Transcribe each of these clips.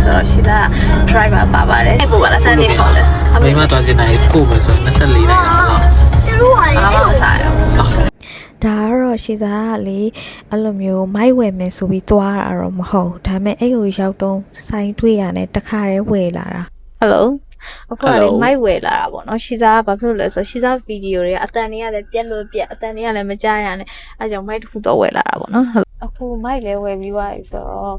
ဆိုတော့ရှိတာ driver ပါပါတယ်ပို့ပါလားဆန်နေပေါ့လေမိမသွားကျင်တိုင်းပို့မယ်ဆို24နိုင်တော့ဘာမှမစားရဘူးဒါကတော့ရှိသားကလေအဲ့လိုမျိုးမိုက်ဝယ်မယ်ဆိုပြီးသွားတာတော့မဟုတ်ဒါပေမဲ့အဲ့ကိုရောက်တော့ဆိုင်တွေ့ရတဲ့တခါတည်းဝယ်လာတာဟယ်လိုအခုကလေမိုက်ဝယ်လာတာပေါ့နော်ရှိသားကဘာဖြစ်လို့လဲဆိုရှိသားဗီဒီယိုတွေကအတန်တွေကလည်းပြက်လို့ပြက်အတန်တွေကလည်းမကြားရနဲ့အဲကြောင့်မိုက်တစ်ခုတော့ဝယ်လာတာပေါ့နော်အခုမိုက်လည်းဝယ်ပြီးသွားပြီဆိုတော့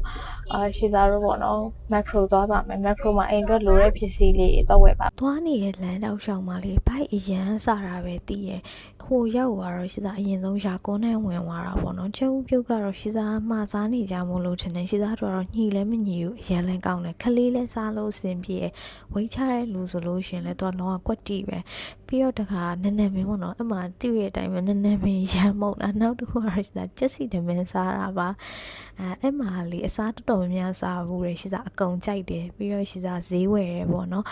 ရှိသားတို့ပေါ့နော်မက်ခရိုသွားပါမယ်မက်ခရိုမှာအိမ်အတွက်လိုတဲ့ပစ္စည်းလေးတော့ဝယ်ပါသွားနေတဲ့လမ်းတောက်ရှောက်မှာလေဘိုက်အရန်စားတာပဲတည်ရဟိုရောက်သွားတော့ရှိသားအရင်ဆုံးရာကုန်းနဲ့ဝင်သွားတာပေါ့နော်ချက်ဦးပြုတ်ကတော့ရှိသားမှားစားနေကြမို့လို့ထင်တယ်ရှိသားတို့ကတော့ညှိလဲမညှိဘူးအရန်လဲကောင်းတယ်ခလေးလဲစားလို့အဆင်ပြေဝိတ်ချတဲ့လူဆိုလို့ရှင်လဲတော့လောကကွက်တီပဲပြီးတော့တခါနည်းနည်းမင်းပေါ့နော်အမှတိရတဲ့အတိုင်းပဲနည်းနည်းမင်းရမ်းမုတ်တာနောက်တစ်ခုကတော့ရှိသားချက်စီတမင်းစားတာပါအဲ့မှာလေအစားတော်တော်များစားဘူးလေရှိသားအကုန်ကြိုက်တယ်ပြီးတော့ရှိသားဈေးဝယ်တယ်ပေါ့နော်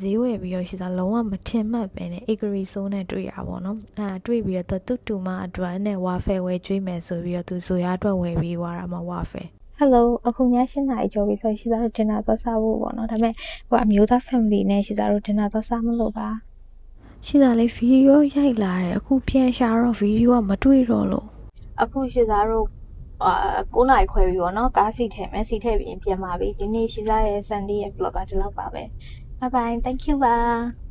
ဈေးဝယ်ပြီးတော့ရှိသားလုံးဝမထင်မှတ်ပဲနဲ့ဧကရီဆိုးနဲ့တွေ့ရပါတော့တွေ့ပြီးတော့သူ့တူမအတွက်နဲ့ဝါဖဲဝယ်ကျွေးမယ်ဆိုပြီးတော့သူဇိုရအတွက်ဝယ်ပြီးသွားတာမှဝါဖဲဟယ်လိုအခုည7:00နာရီကျော်ပြီဆိုရှိသားတို့ဒင်နာသွားစားဖို့ပေါ့နော်ဒါပေမဲ့ဟိုအမျိုးသား family နဲ့ရှိသားတို့ဒင်နာသွားစားမလို့ပါရှိသားလေးဗီဒီယိုရိုက်လာတယ်အခုပြန်ရှာတော့ဗီဒီယိုကမတွေ့တော့လို့အခုရှိသားတို့9 နာရီခွဲပြီပေါ့နော်ကားစီထည့်မယ်စီထည့်ပြီးပြန်ပါပြီဒီနေ့ရှိသားရဲ့ Sunday ရဲ့ vlog ကဒီလောက်ပါပဲ bye bye thank you ပါ